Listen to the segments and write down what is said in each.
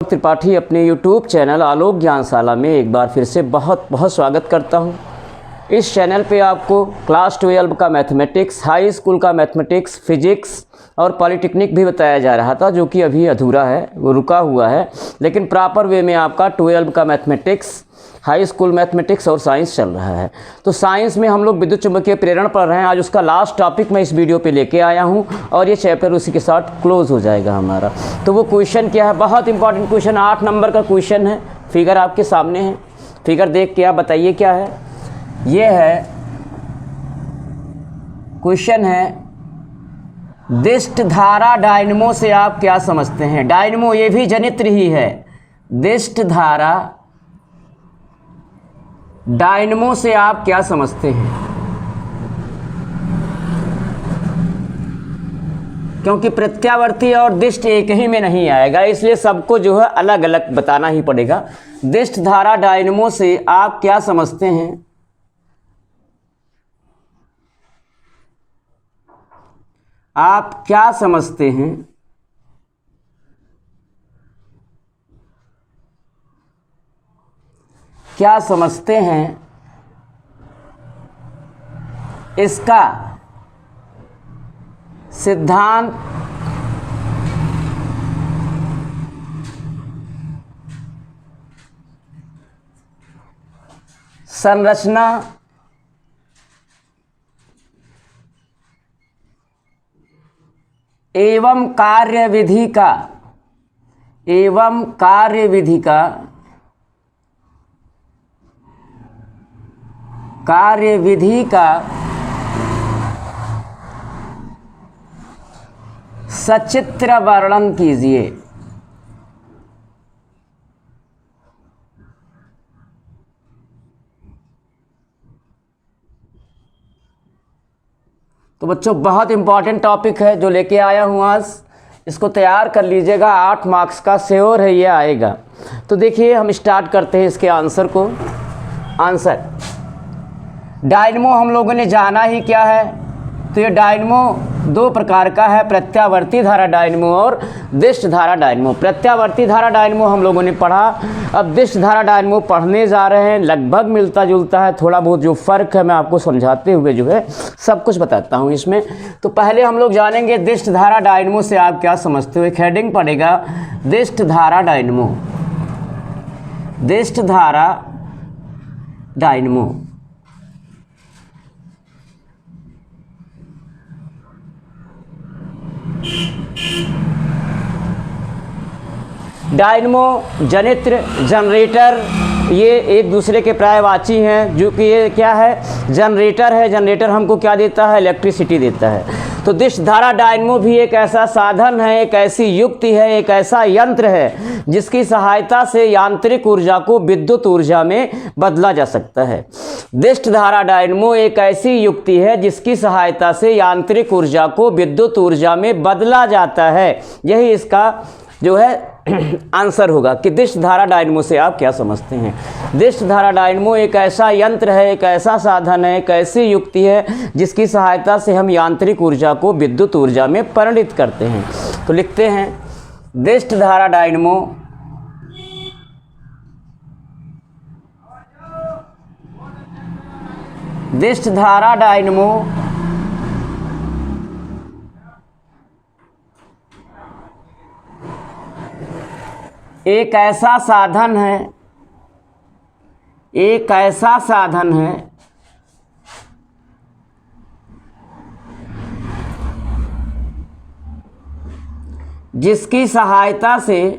आलोक त्रिपाठी अपने YouTube channel आलोक ज्ञानशाला में एक बार फिर से बहुत बहुत स्वागत करता हूं। इस चैनल पे आपको क्लास 12 का मैथमेटिक्स, हाई स्कूल का मैथमेटिक्स, फिजिक्स और पॉलिटेक्निक भी बताया जा रहा था, जो कि अभी अधूरा है, वो रुका हुआ है। लेकिन प्रॉपर वे में आपका 12 का मैथमेटिक्स, हाई स्कूल मैथमेटिक्स और साइंस चल रहा है। तो साइंस में हम लोग विद्युत चुंबकीय प्रेरण पढ़ रहे हैं। आज उसका लास्ट टॉपिक मैं इस वीडियो पे लेके आया हूं और ये चैप्टर उसी के साथ क्लोज हो जाएगा हमारा। तो वो क्वेश्चन क्या है, बहुत इंपॉर्टेंट क्वेश्चन, 8 नंबर का क्वेश्चन है। फिगर आपके सामने है, फिगर देख के आप बताइए क्या है। ये है क्वेश्चन है, दिष्ट धारा डायनमो से आप क्या समझते हैं। डायनमो ये भी जनित्र ही है। दिष्ट धारा डायनमो से आप क्या समझते हैं। क्योंकि प्रत्यावर्ती और दिष्ट एक ही में नहीं आएगा, इसलिए सबको जो है अलग अलग बताना ही पड़ेगा। दिष्ट धारा डायनमो से आप क्या समझते हैं। आप क्या समझते हैं। क्या समझते हैं इसका सिद्धांत संरचना एवं कार्यविधि का सचित्र वर्णन कीजिए। तो बच्चों बहुत इंपॉर्टेंट टॉपिक है जो लेके आया हूँ आज, इसको तैयार कर लीजिएगा। 8 मार्क्स का श्योर है ये आएगा। तो देखिए हम स्टार्ट करते हैं इसके आंसर को। आंसर, डायनमो हम लोगों ने जाना ही क्या है। तो ये डायनमो 2 प्रकार का है, प्रत्यावर्ती धारा डायनमो और दिष्ट धारा डायनमो। प्रत्यावर्ती धारा डायनमो हम लोगों ने पढ़ा, अब दिष्ट धारा डायनमो पढ़ने जा रहे हैं। लगभग मिलता जुलता है, थोड़ा बहुत जो फ़र्क है मैं आपको समझाते हुए जो है सब कुछ बताता हूँ इसमें। तो पहले हम लोग जानेंगे दिष्ट धारा डायनमो से आप क्या समझते हो। एक हेडिंग पड़ेगा, दिष्ट धारा डायनमो। दिष्ट धारा डायनमो डायनमो, जनित्र, जनरेटर, ये एक दूसरे के पर्यायवाची हैं। जो कि ये क्या है, जनरेटर है। जनरेटर हमको क्या देता है, इलेक्ट्रिसिटी देता है। तो दिष्ट धारा डायनमो भी एक ऐसा साधन है, एक ऐसी युक्ति है, एक ऐसा यंत्र है जिसकी सहायता से यांत्रिक ऊर्जा को विद्युत ऊर्जा में बदला जा सकता है। दिष्ट धारा डायनमो एक ऐसी युक्ति है जिसकी सहायता से यांत्रिक ऊर्जा को विद्युत ऊर्जा में बदला जाता है। यही इसका जो है आंसर होगा कि दिष्ट धारा डायनमो से आप क्या समझते हैं। दिष्ट धारा डायनमो एक ऐसा यंत्र है, एक ऐसा साधन है, एक ऐसी युक्ति है जिसकी सहायता से हम यांत्रिक ऊर्जा को विद्युत ऊर्जा में परिणत करते हैं। तो लिखते हैं, दिष्ट धारा डायनमो दिष्ट धारा डायनमो एक ऐसा साधन है, एक ऐसा साधन है जिसकी सहायता से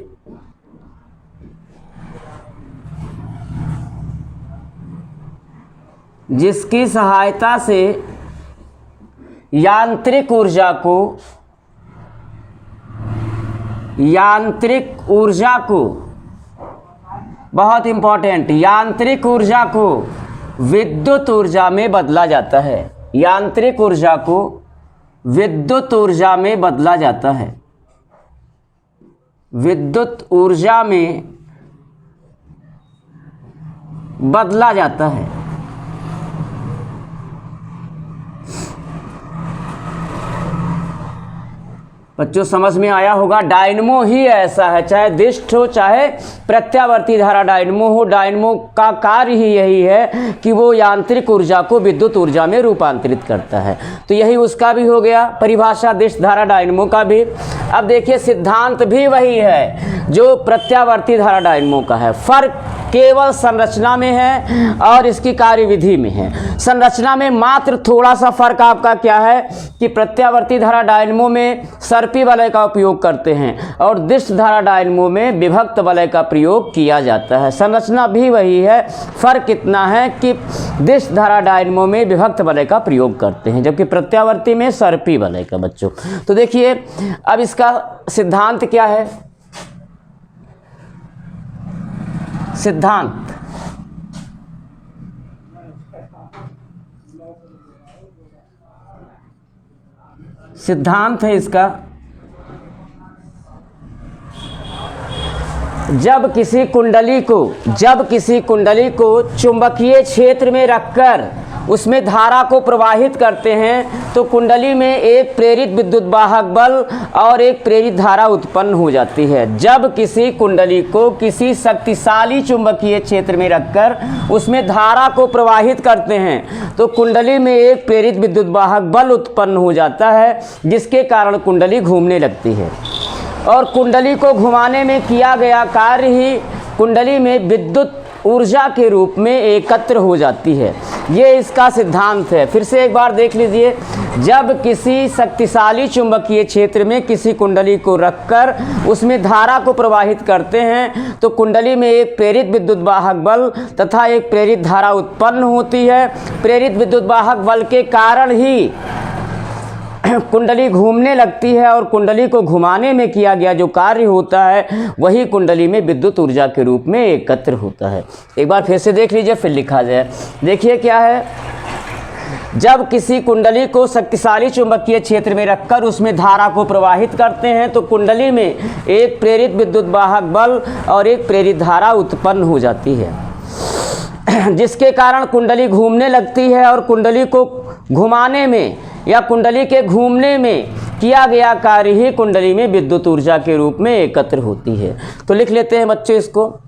यांत्रिक ऊर्जा को बहुत इंपॉर्टेंट, यांत्रिक ऊर्जा को विद्युत ऊर्जा में बदला जाता है। यांत्रिक ऊर्जा को विद्युत ऊर्जा में बदला जाता है। विद्युत ऊर्जा में बदला जाता है। बच्चों समझ में आया होगा। डायनमो ही ऐसा है, चाहे दिष्ट हो चाहे प्रत्यावर्ती धारा डायनमो हो, डायनमो का कार्य ही यही है कि वो यांत्रिक ऊर्जा को विद्युत ऊर्जा में रूपांतरित करता है। तो यही उसका भी हो गया परिभाषा, दिष्ट धारा डायनमो का भी। अब देखिए सिद्धांत भी वही है जो प्रत्यावर्ती धारा डायनमो का है, फर्क केवल संरचना में है और इसकी कार्यविधि में है। संरचना में मात्र थोड़ा सा फर्क आपका क्या है कि प्रत्यावर्ती धारा डायनमो में सर्पी वलय का उपयोग करते हैं और दिष्ट धारा डायनमो में विभक्त वलय का प्रयोग किया जाता है। संरचना भी वही है, फर्क इतना है कि दिष्ट धारा डायनमो में विभक्त वलय का प्रयोग करते हैं जबकि प्रत्यावर्ती में सर्पी वलय का। बच्चों तो देखिए अब इसका सिद्धांत क्या है। सिद्धांत है इसका, जब किसी कुंडली को चुंबकीय क्षेत्र में रखकर उसमें धारा को प्रवाहित करते हैं तो कुंडली में एक प्रेरित विद्युत वाहक बल और एक प्रेरित धारा उत्पन्न हो जाती है। जब किसी कुंडली को किसी शक्तिशाली चुंबकीय क्षेत्र में रखकर उसमें धारा को प्रवाहित करते हैं तो कुंडली में एक प्रेरित विद्युत वाहक बल उत्पन्न हो जाता है जिसके कारण कुंडली घूमने लगती है और कुंडली को घुमाने में किया गया कार्य ही कुंडली में विद्युत ऊर्जा के रूप में एकत्र हो जाती है। ये इसका सिद्धांत है। फिर से एक बार देख लीजिए, जब किसी शक्तिशाली चुंबकीय क्षेत्र में किसी कुंडली को रखकर उसमें धारा को प्रवाहित करते हैं तो कुंडली में एक प्रेरित विद्युत वाहक बल तथा एक प्रेरित धारा उत्पन्न होती है। प्रेरित विद्युत वाहक बल के कारण ही कुंडली घूमने लगती है और कुंडली को घुमाने में किया गया जो कार्य होता है वही कुंडली में विद्युत ऊर्जा के रूप में एकत्र होता है। एक बार फिर से देख लीजिए, फिर लिखा जाए। देखिए क्या है, जब किसी कुंडली को शक्तिशाली चुंबकीय क्षेत्र में रखकर उसमें धारा को प्रवाहित करते हैं तो कुंडली में एक प्रेरित विद्युत वाहक बल और एक प्रेरित धारा उत्पन्न हो जाती है जिसके कारण कुंडली घूमने लगती है और कुंडली को घुमाने में या कुंडली के घूमने में किया गया कार्य ही कुंडली में विद्युत ऊर्जा के रूप में एकत्र होती है। तो लिख लेते हैं बच्चों इसको,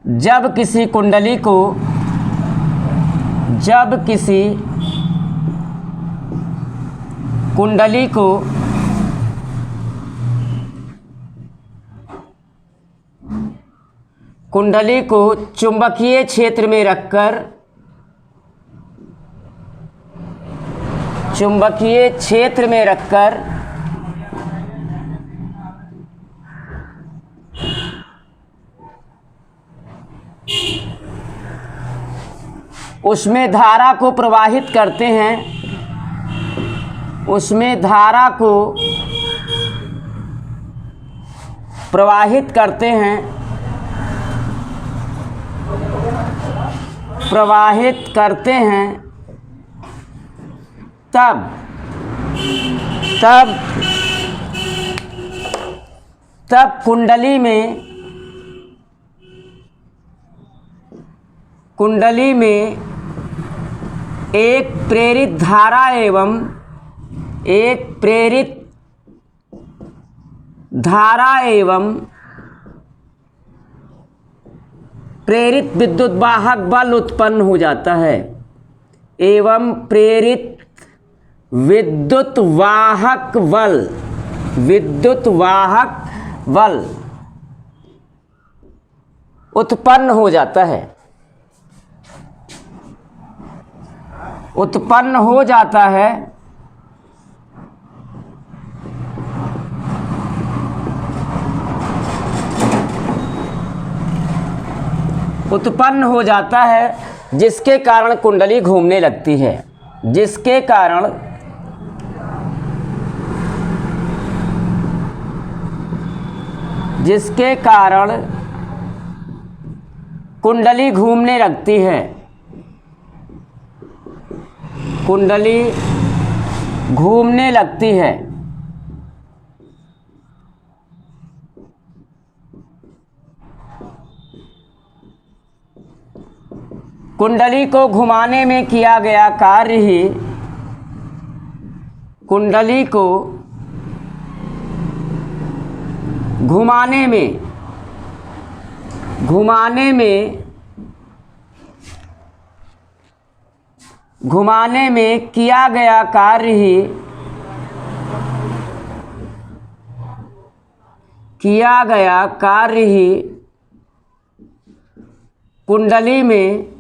जब किसी कुंडली को चुंबकीय क्षेत्र में रखकर उसमें धारा को प्रवाहित करते हैं, तब कुंडली में एक प्रेरित धारा एवं प्रेरित विद्युत वाहक बल उत्पन्न हो जाता है एवं प्रेरित विद्युत वाहक बल उत्पन्न हो जाता है। उत्पन्न हो जाता है जिसके कारण कुंडली घूमने लगती है, जिसके कारण कुंडली घूमने लगती है। कुंडली को घुमाने में किया गया कार्य ही कुंडली को घुमाने में किया गया कार्य ही कुंडली में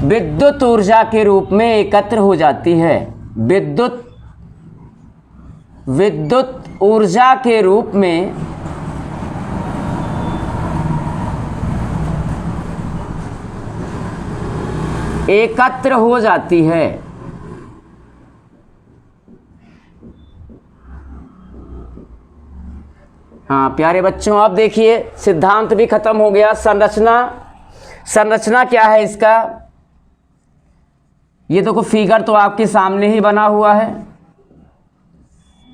विद्युत ऊर्जा के रूप में एकत्र हो जाती है। विद्युत ऊर्जा के रूप में एकत्र हो जाती है। हाँ प्यारे बच्चों, अब देखिए सिद्धांत भी खत्म हो गया। संरचना क्या है इसका, ये देखो फिगर तो आपके सामने ही बना हुआ है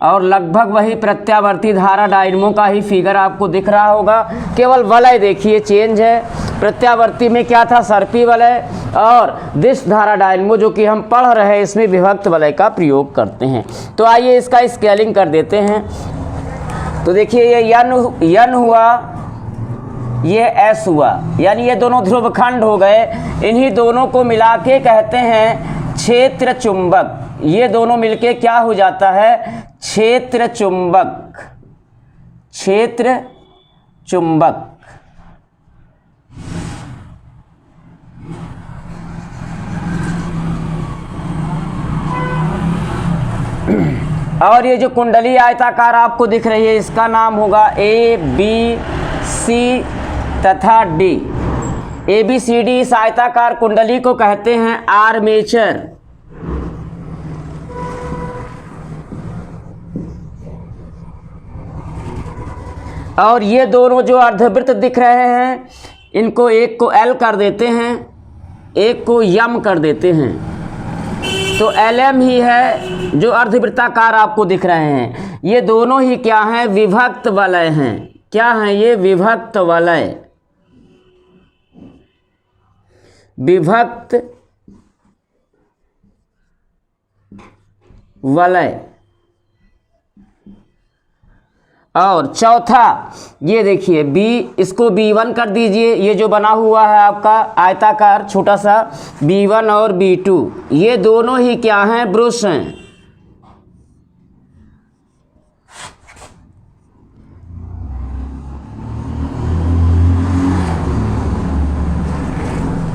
और लगभग वही प्रत्यावर्ती धारा डायनमो का ही फिगर आपको दिख रहा होगा। केवल वलय देखिए चेंज है। प्रत्यावर्ती में क्या था, सर्पी वलय, और दिश धारा डायनमो जो कि हम पढ़ रहे हैं इसमें विभक्त वलय का प्रयोग करते हैं। तो आइए इसका स्केलिंग कर देते हैं। तो देखिए ये यन हुआ, ये एस हुआ, यानी ये दोनों ध्रुवखंड हो गए। इन्हीं दोनों को मिला के कहते हैं क्षेत्र चुंबक। ये दोनों मिलके क्या हो जाता है, क्षेत्र चुंबक। और ये जो कुंडली आयताकार आपको दिख रही है इसका नाम होगा ए बी सी तथा D. A B C D इस आयताकार कुंडली को कहते हैं आर्मेचर। और ये दोनों जो अर्धवृत्त दिख रहे हैं इनको एक को एल कर देते हैं, एक को यम कर देते हैं। तो एल एम ही है जो अर्धवृत्ताकार आपको दिख रहे हैं। ये दोनों ही क्या हैं, विभक्त वलय हैं। क्या हैं ये, विभक्त वलय। और चौथा ये देखिए बी, इसको B1 कर दीजिए। ये जो बना हुआ है आपका आयताकार छोटा सा B1 और B2, ये दोनों ही क्या हैं, ब्रुश हैं।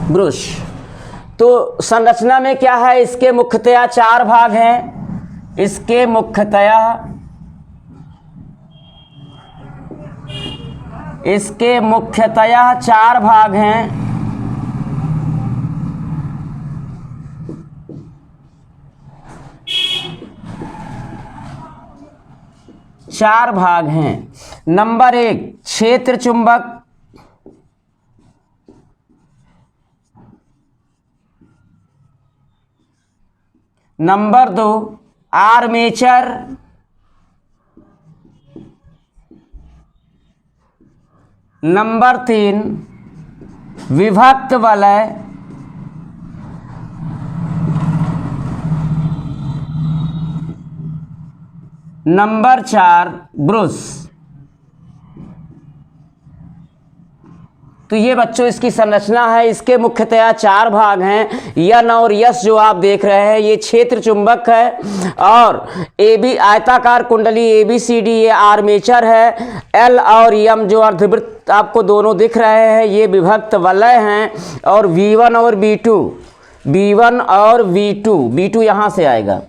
ब्रुश। तो संरचना में क्या है, इसके मुख्यतया 4 भाग हैं। इसके मुख्यतया 4 भाग हैं। नंबर 1 क्षेत्र चुंबक, नंबर 2 आर्मेचर, नंबर 3 विभक्त वलय, नंबर 4 ब्रुश। तो ये बच्चों इसकी संरचना है। इसके मुख्यतया 4 भाग हैं। यन और यस जो आप देख रहे हैं ये क्षेत्र चुंबक है, और ए बी आयताकार कुंडली ABCD ये आर्मेचर है। एल और यम जो अर्धवृत्त आपको दोनों दिख रहे हैं ये विभक्त वलय हैं। और V1 और V2 यहाँ से आएगा,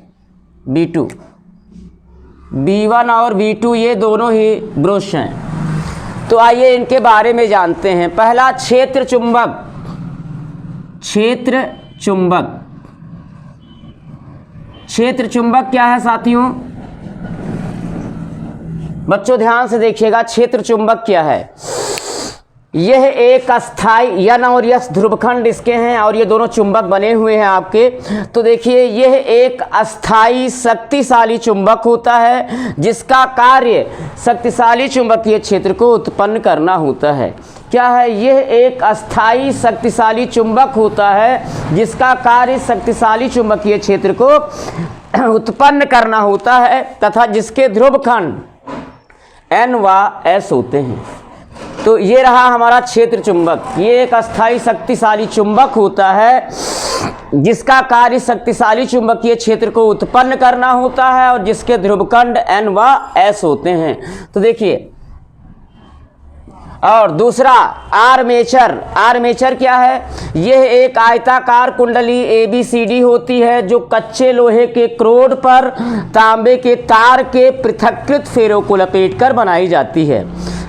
B1 और V2 ये दोनों ही ब्रुश हैं। तो आइए इनके बारे में जानते हैं। पहला क्षेत्र चुंबक क्या है साथियों, बच्चों ध्यान से देखिएगा। क्षेत्र चुंबक क्या है, यह एक अस्थाई यन और यस ध्रुवखंड इसके हैं और ये दोनों चुंबक बने हुए हैं आपके। तो देखिए यह एक अस्थाई शक्तिशाली चुंबक होता है जिसका कार्य शक्तिशाली चुंबकीय क्षेत्र को उत्पन्न करना होता है। क्या है, यह एक अस्थाई शक्तिशाली चुंबक होता है जिसका कार्य शक्तिशाली चुंबकीय क्षेत्र को उत्पन्न करना होता है तथा जिसके ध्रुव खंड N व S होते हैं। तो ये रहा हमारा क्षेत्र चुंबक। ये एक अस्थाई शक्तिशाली चुंबक होता है जिसका कार्य शक्तिशाली चुंबकीय क्षेत्र को उत्पन्न करना होता है और जिसके ध्रुवखंड N व S होते हैं। तो देखिए, और दूसरा आर्मेचर। आर्मेचर क्या है, यह एक आयताकार कुंडली ABCD होती है जो कच्चे लोहे के क्रोड पर तांबे के तार के पृथक्कृत फेरों को लपेटकर बनाई जाती है।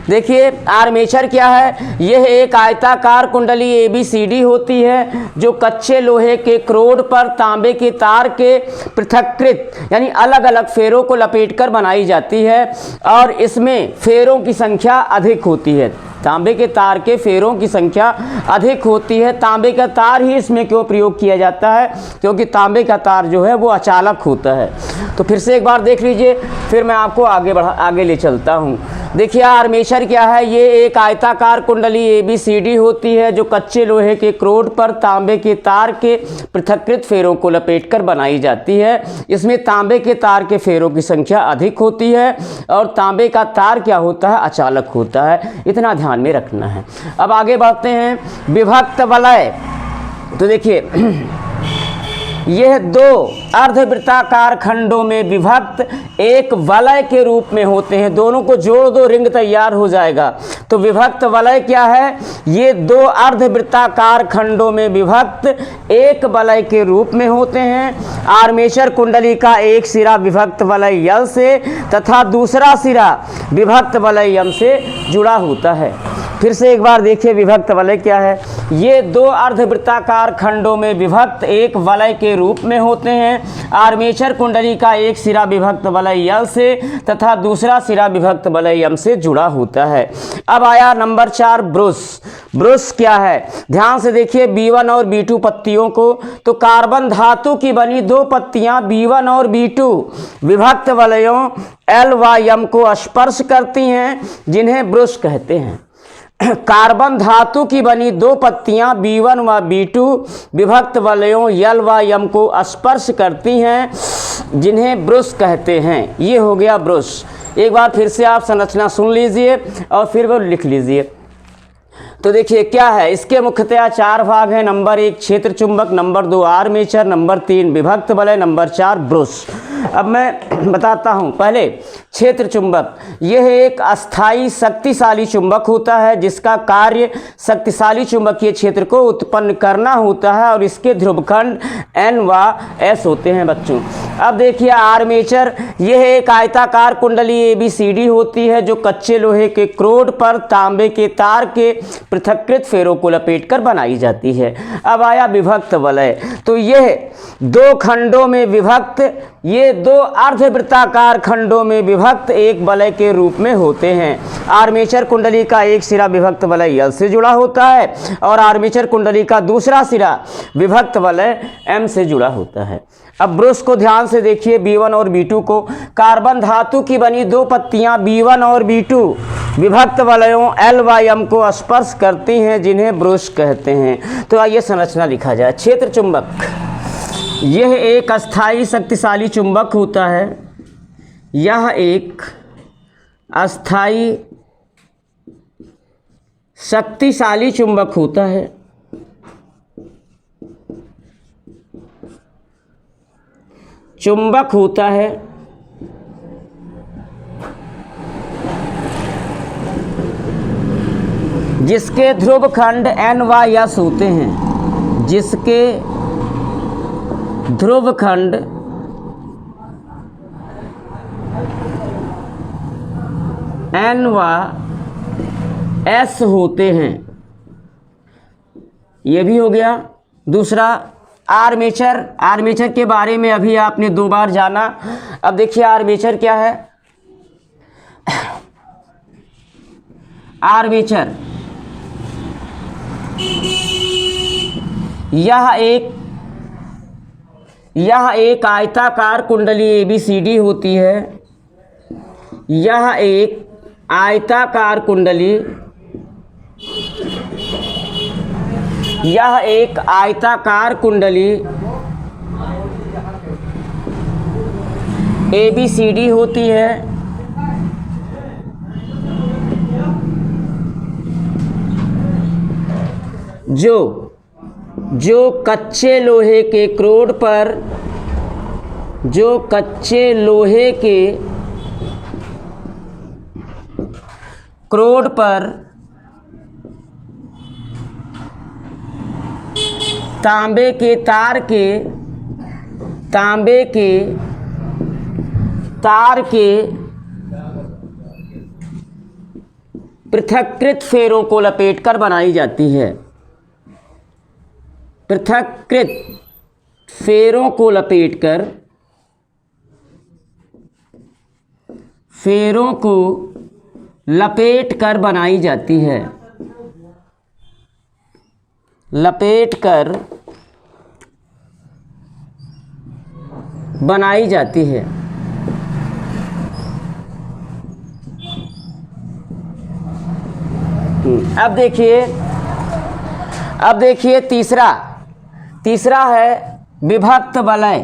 देखिए, आर्मेचर क्या है, यह एक आयताकार कुंडली ABCD होती है जो कच्चे लोहे के क्रोड पर तांबे के तार के पृथक्कृत यानी अलग अलग फेरों को लपेटकर बनाई जाती है और इसमें फेरों की संख्या अधिक होती है। तांबे के तार के फेरों की संख्या अधिक होती है। तांबे का तार ही इसमें क्यों प्रयोग किया जाता है, क्योंकि तांबे का तार जो है वो अचालक होता है। तो फिर से एक बार देख लीजिए, फिर मैं आपको आगे ले चलता हूँ। देखिए, आर्मेचर क्या है, ये एक आयताकार कुंडली ABCD होती है जो कच्चे लोहे के क्रोड पर तांबे के तार के पृथक्कृत फेरों को लपेटकर बनाई जाती है। इसमें तांबे के तार के फेरों की संख्या अधिक होती है और तांबे का तार क्या होता है, अचालक होता है। इतना ध्यान में रखना है। अब आगे बढ़ते हैं, विभक्त वलय। तो देखिए, यह दो अर्धवृत्ताकार खंडों में विभक्त एक वलय के रूप में होते हैं। दोनों को जोड़ दो, रिंग तैयार हो जाएगा। तो विभक्त वलय क्या है, ये दो अर्धवृत्ताकार खंडों में विभक्त एक वलय के रूप में होते हैं। आर्मेचर कुंडली का एक सिरा विभक्त वलय L से तथा दूसरा सिरा विभक्त वलय M से जुड़ा होता है। फिर से एक बार देखिए, विभक्त वलय क्या है, ये दो अर्धवृत्ताकार खंडों में विभक्त एक वलय के रूप में होते हैं। आर्मेचर कुंडली का एक सिरा विभक्त वलय L से तथा दूसरा सिरा विभक्त वलय M से जुड़ा होता है। अब आया नंबर 4, ब्रुश। ब्रुश क्या है, ध्यान से देखिए B1 और B2 पत्तियों को। तो कार्बन धातु की बनी दो पत्तियां B1 और B2 विभक्त वलयों L व M को स्पर्श करती हैं, जिन्हें ब्रुश कहते हैं। कार्बन धातु की बनी दो पत्तियां B1 व B2 विभक्त वलयों L व M को स्पर्श करती हैं, जिन्हें ब्रुश कहते हैं। ये हो गया ब्रुश। एक बार फिर से आप संरचना सुन लीजिए और फिर वो लिख लीजिए। तो देखिए क्या है, इसके मुख्यतः 4 भाग हैं। नंबर 1 क्षेत्र चुंबक, नंबर 2 आर्मेचर, नंबर 3 विभक्त वलय, नंबर 4 ब्रुश। अब मैं बताता हूं। पहले क्षेत्र चुंबक, यह एक अस्थाई शक्तिशाली चुंबक होता है जिसका कार्य शक्तिशाली चुंबकीय क्षेत्र को उत्पन्न करना होता है और इसके ध्रुवखंड N व S होते हैं बच्चों। अब देखिए आर्मेचर, यह एक आयताकार कुंडली ABCD होती है जो कच्चे लोहे के क्रोड पर तांबे के तार के पृथक्कृत फेरों को लपेटकर बनाई जाती है। अब आया विभक्त वलय। तो यह दो खंडों में विभक्त, ये दो अर्धवृत्ताकार खंडों में विभक्त एक वलय के रूप में होते हैं। आर्मेचर कुंडली का एक सिरा विभक्त वलय L से जुड़ा होता है और आर्मेचर कुंडली का दूसरा सिरा विभक्त वलय M से जुड़ा होता है। अब ब्रुश को ध्यान से देखिए, B1 और B2 को। कार्बन धातु की बनी दो पत्तियां B1 और B2 विभक्त वलयों L व M को स्पर्श करती हैं, जिन्हें ब्रुश कहते हैं। तो आइए संरचना लिखा जाए। क्षेत्र चुंबक, यह एक अस्थाई शक्तिशाली चुंबक होता है। यह एक अस्थाई शक्तिशाली चुंबक होता है। चुंबक होता है जिसके ध्रुव खंड N व S होते हैं, जिसके ध्रुव खंड N व S होते हैं। ये भी हो गया। दूसरा आर्मेचर। आर्मेचर के बारे में अभी आपने 2 बार जाना। अब देखिए आर्मेचर क्या है। आर्मेचर यह एक आयताकार कुंडली ABCD होती है। यह एक आयताकार कुंडली यह एक आयताकार कुंडली ABCD होती है, जो कच्चे लोहे के क्रोड पर तांबे के तार के पृथक्कृत फेरों को लपेटकर बनाई जाती है। पृथक्कृत फेरों को लपेटकर बनाई जाती है। अब देखिए तीसरा है विभक्त वलय।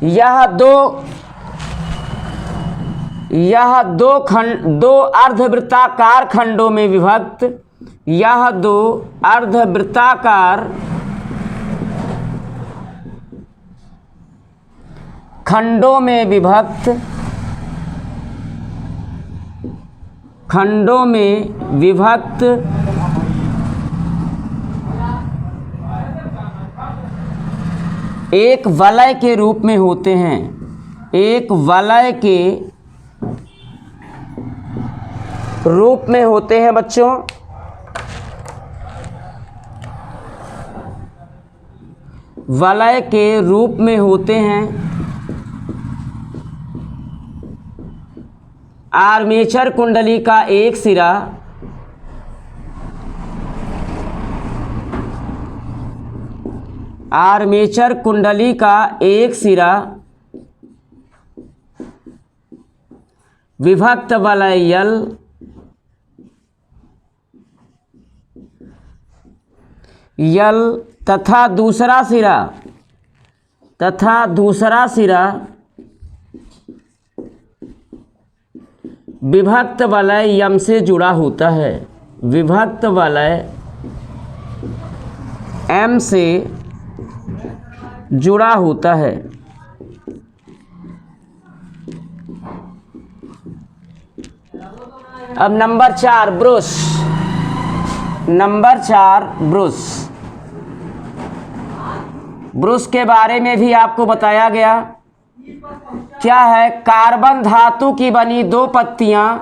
यह दो अर्धवृत्ताकार खंडों में विभक्त खंडों में विभक्त एक वलय के रूप में होते हैं। बच्चों। वलय के रूप में होते हैं। आर्मेचर कुंडली का एक सिरा विभक्त वलयल तथा दूसरा सिरा विभक्त वलय यम से जुड़ा होता है। विभक्त वलय M से जुड़ा होता है। अब नंबर 4 ब्रुश। ब्रुश के बारे में भी आपको बताया गया। क्या है? कार्बन धातु की बनी दो पत्तियां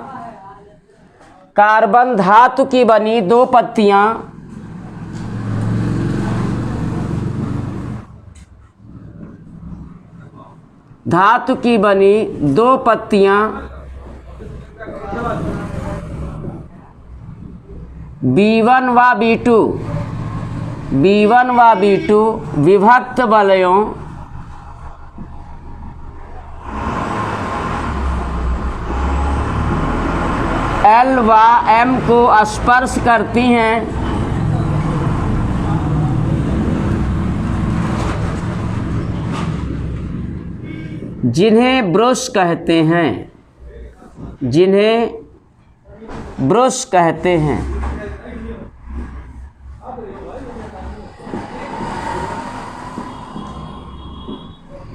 धातु की बनी दो पत्तियां B1 व B2 विभक्त वलयों L व M को स्पर्श करती हैं। जिन्हें ब्रुश कहते हैं।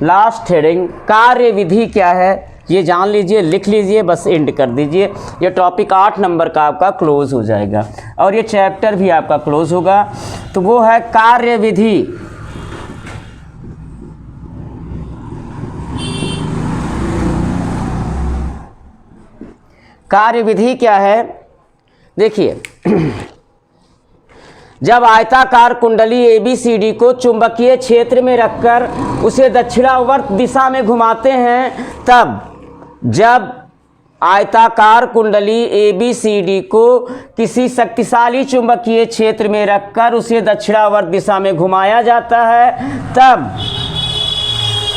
लास्ट हेडिंग कार्यविधि क्या है ये जान लीजिए, लिख लीजिए, बस एंड कर दीजिए। ये टॉपिक 8 नंबर का आपका क्लोज हो जाएगा और ये चैप्टर भी आपका क्लोज होगा। तो वो है कार्यविधि। कार्यविधि क्या है? देखिए, जब आयताकार कुंडली ABCD को चुंबकीय क्षेत्र में रखकर उसे दक्षिणावर्त दिशा में घुमाते हैं, तब जब आयताकार कुंडली ABCD को किसी शक्तिशाली चुंबकीय क्षेत्र में रखकर उसे दक्षिणावर्त दिशा में घुमाया जाता है,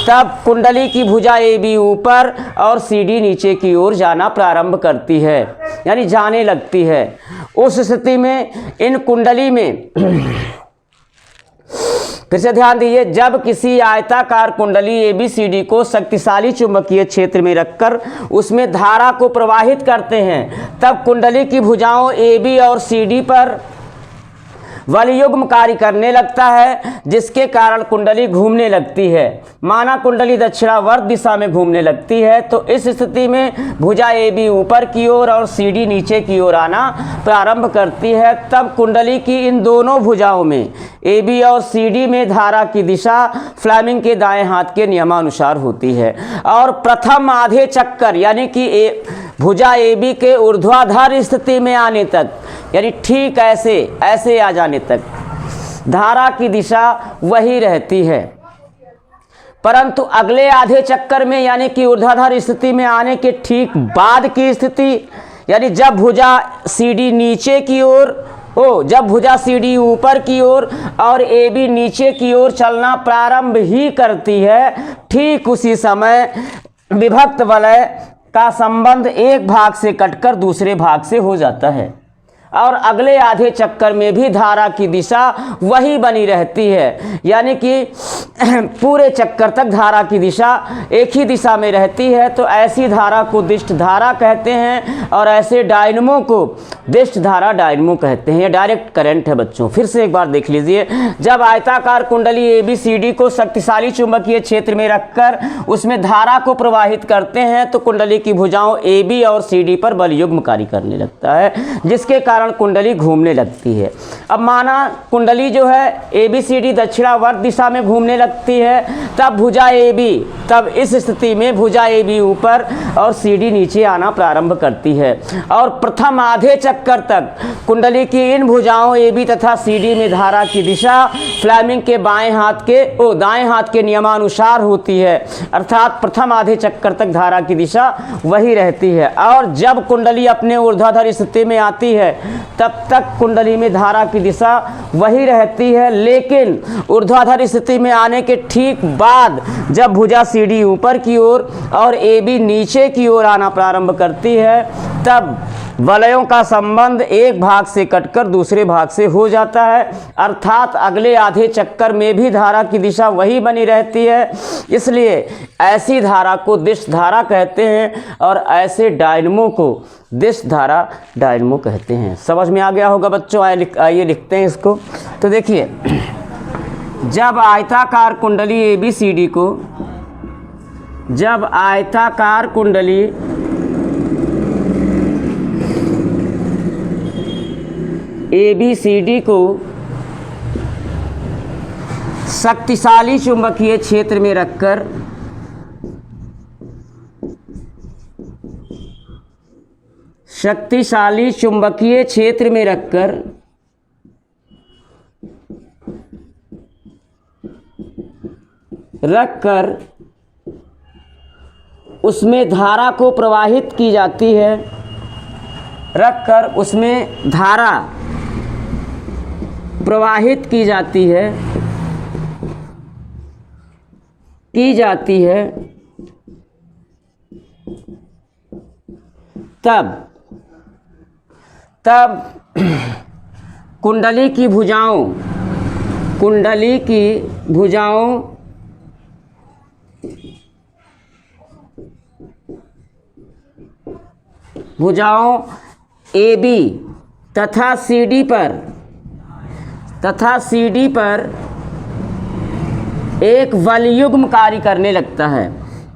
तब कुंडली की भुजा ए बी ऊपर और सी डी नीचे की ओर जाना प्रारंभ करती है, यानी जाने लगती है। उस स्थिति में इन कुंडली में फिर से ध्यान दीजिए, जब किसी आयताकार कुंडली एबीसीडी को शक्तिशाली चुंबकीय क्षेत्र में रखकर उसमें धारा को प्रवाहित करते हैं, तब कुंडली की भुजाओं एबी और सीडी पर वलयुग्म कार्य करने लगता है, जिसके कारण कुंडली घूमने लगती है। माना कुंडली दक्षिणावर्त दिशा में घूमने लगती है, तो इस स्थिति में भुजा ए बी ऊपर की ओर और सी डी नीचे की ओर आना प्रारंभ करती है। तब कुंडली की इन दोनों भुजाओं में ए बी और सी डी में धारा की दिशा फ्लेमिंग के दाएं हाथ के नियमानुसार होती है और प्रथम आधे चक्कर यानी कि भुजा ए बी के ऊर्ध्वाधर स्थिति में आने तक, यानी ठीक ऐसे आ जाने तक धारा की दिशा वही रहती है, परंतु अगले आधे चक्कर में यानी कि ऊर्ध्वाधर स्थिति में आने के ठीक बाद की स्थिति, यानी जब भुजा सी डी नीचे की ओर जब भुजा सी डी ऊपर की ओर और ए बी नीचे की ओर चलना प्रारंभ ही करती है, ठीक उसी समय विभक्त वलय का संबंध एक भाग से कटकर दूसरे भाग से हो जाता है और अगले आधे चक्कर में भी धारा की दिशा वही बनी रहती है, यानी कि पूरे चक्कर तक धारा की दिशा एक ही दिशा में रहती है। तो ऐसी धारा को दिष्ट धारा कहते हैं और ऐसे डायनमो को दिष्ट धारा डायनमो कहते हैं। ये डायरेक्ट करंट है बच्चों। फिर से एक बार देख लीजिए, जब आयताकार कुंडली ए बी सी डी को शक्तिशाली चुंबकीय क्षेत्र में रखकर उसमें धारा को प्रवाहित करते हैं, तो कुंडली की भुजाओं ए बी और सी डी पर बलयुग्म कार्य करने लगता है, जिसके कारण कुंडली घूमने लगती है। अब माना कुंडली जो है ए बी सी डी दक्षिणावर्त दिशा में घूमने लगती है, तब भुजा ए बी, तब इस स्थिति में भुजा ए बी ऊपर और सी डी नीचे आना प्रारंभ करती है और प्रथम आधे चक्कर तक कुंडली की इन भुजाओं ए बी तथा सी डी में धारा की दिशा फ्लेमिंग के दाएं हाथ के नियमानुसार होती है, अर्थात प्रथम आधे चक्कर तक धारा की दिशा वही रहती है। और जब कुंडली अपने ऊर्ध्वाधर स्थिति में आती है, तब तक कुंडली में धारा की दिशा वही रहती है, लेकिन ऊर्ध्वाधर स्थिति में आने के ठीक बाद जब भुजा सी डी ऊपर की ओर और ए बी नीचे की ओर आना प्रारंभ करती है, तब वलयों का संबंध एक भाग से कटकर दूसरे भाग से हो जाता है, अर्थात अगले आधे चक्कर में भी धारा की दिशा वही बनी रहती है। इसलिए ऐसी धारा को दिष्ट धारा कहते हैं और ऐसे डायनमो को दिष्ट धारा डायनमो कहते हैं। समझ में आ गया होगा बच्चों। आइए लिखते हैं इसको। तो देखिए, जब आयताकार कुंडली ए बी सी डी को, जब आयताकार कुंडली ए बी सी डी को शक्तिशाली चुंबकीय क्षेत्र में रखकर शक्तिशाली चुंबकीय क्षेत्र में रखकर उसमें धारा को प्रवाहित की जाती है, रखकर उसमें धारा प्रवाहित की जाती है तब कुंडली की भुजाओं ए बी तथा सी डी पर एक वलयुग्म कार्य करने लगता है,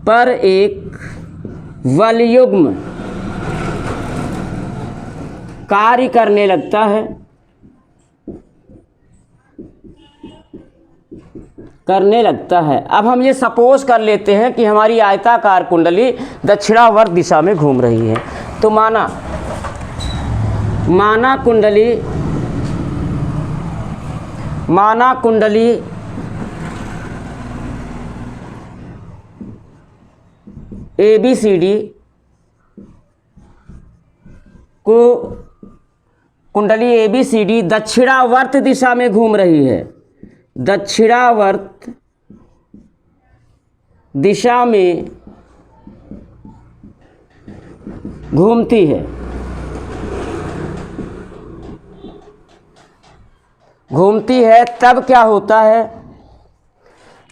पर एक वलयुग्म कार्य करने लगता है। अब हम ये सपोज कर लेते हैं कि हमारी आयताकार कुंडली दक्षिणावर्त दिशा में घूम रही है। तो माना कुंडली ए बी सी डी को, कुंडली ए बी सी डी दक्षिणावर्त दिशा में घूम रही है, दक्षिणावर्त दिशा में घूमती है, घूमती है, तब क्या होता है?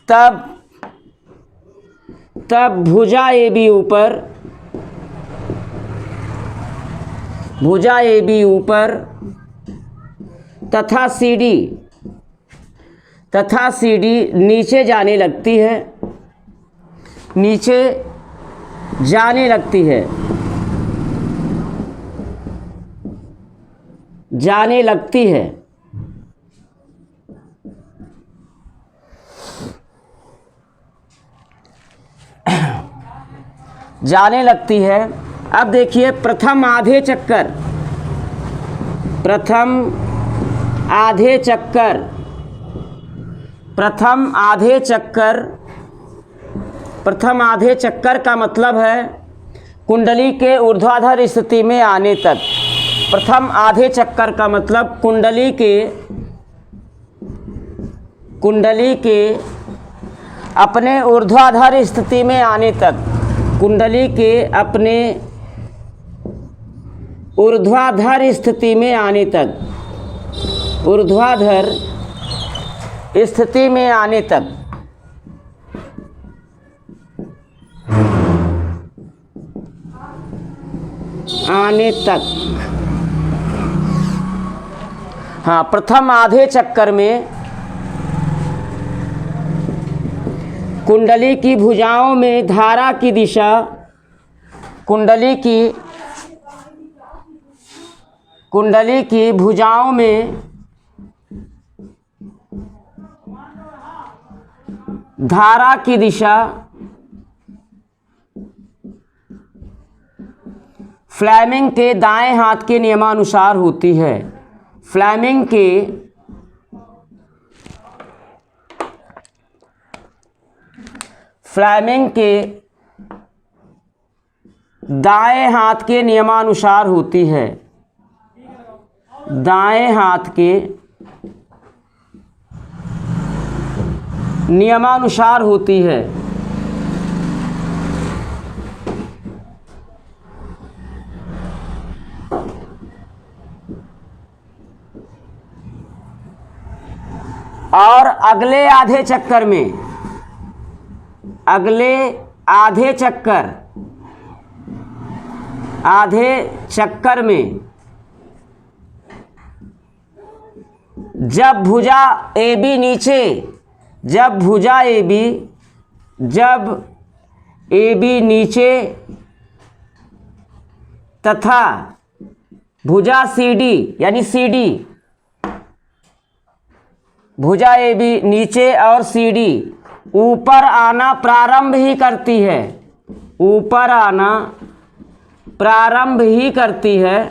तब भुजा AB ऊपर, भुजा AB ऊपर तथा CD नीचे जाने लगती है, नीचे जाने लगती है, जाने लगती है। जाने लगती है। अब देखिए प्रथम आधे चक्कर, प्रथम आधे चक्कर, प्रथम आधे चक्कर, प्रथम आधे चक्कर का मतलब है कुंडली के ऊर्ध्वाधर स्थिति में आने तक। प्रथम आधे चक्कर का मतलब कुंडली के अपने ऊर्ध्वाधर स्थिति में आने तक, कुंडली के अपने ऊर्ध्वाधर स्थिति में आने तक, ऊर्ध्वाधर स्थिति में आने तक, आने तक। हाँ, प्रथम आधे चक्कर में कुंडली की भुजाओं में धारा की दिशा, कुंडली की भुजाओं में धारा की दिशा फ्लेमिंग के दाएं हाथ के नियमानुसार होती है। फ्लेमिंग के दाएं हाथ के नियमानुसार होती है, दाएं हाथ के नियमानुसार होती है। और अगले आधे चक्कर में, अगले आधे चक्कर में जब भुजा AB नीचे, जब भुजा AB नीचे तथा भुजा CD यानी CD, भुजा AB नीचे और CD ऊपर आना प्रारंभ ही करती है, ऊपर आना प्रारंभ ही करती है,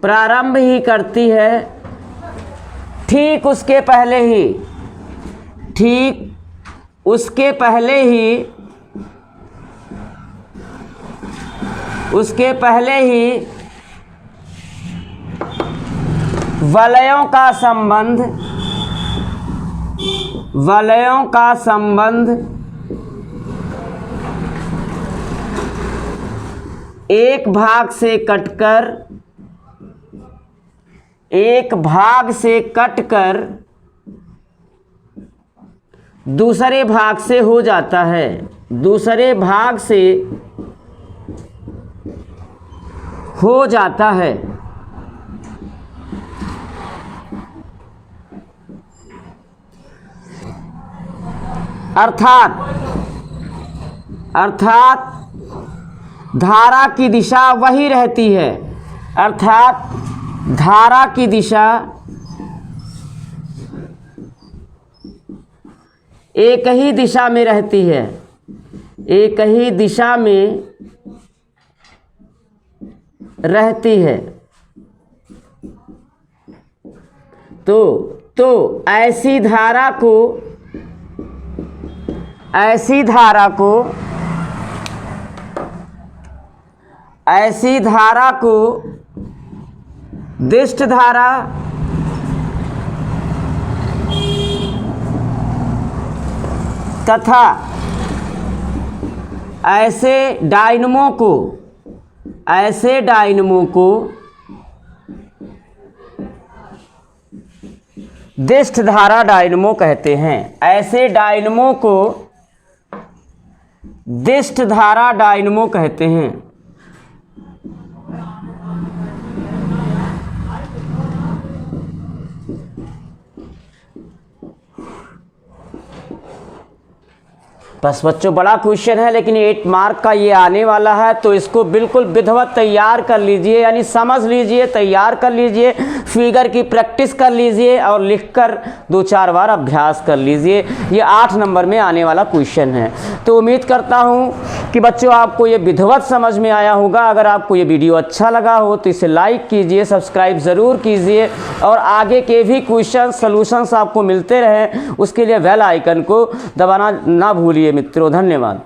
प्रारंभ ही करती है। ठीक उसके पहले ही, ठीक उसके पहले ही, उसके पहले ही वलयों का संबंध, वलयों का संबंध एक भाग से कटकर, एक भाग से कटकर दूसरे भाग से हो जाता है, दूसरे भाग से हो जाता है। अर्थात धारा की दिशा वही रहती है, अर्थात धारा की दिशा एक ही दिशा में रहती है, एक ही दिशा में रहती है। तो ऐसी धारा को, ऐसी धारा को, ऐसी धारा को दिष्ट धारा, तथा ऐसे डायनमो को दिष्ट धारा डायनमो कहते हैं। ऐसे डायनमो को दिष्ट धारा डायनमो कहते हैं। बस बच्चों, बड़ा क्वेश्चन है लेकिन 8 मार्क का ये आने वाला है, तो इसको बिल्कुल विधिवत तैयार कर लीजिए, यानी समझ लीजिए, तैयार कर लीजिए, फिगर की प्रैक्टिस कर लीजिए और लिखकर 2-4 बार अभ्यास कर लीजिए। ये 8 नंबर में आने वाला क्वेश्चन है। तो उम्मीद करता हूँ कि बच्चों आपको ये विधिवत समझ में आया होगा। अगर आपको ये वीडियो अच्छा लगा हो तो इसे लाइक कीजिए, सब्सक्राइब ज़रूर कीजिए और आगे के भी क्वेश्चन सॉल्यूशंस आपको मिलते रहें उसके लिए बेल आइकन को दबाना ना भूलिए मित्रों। धन्यवाद।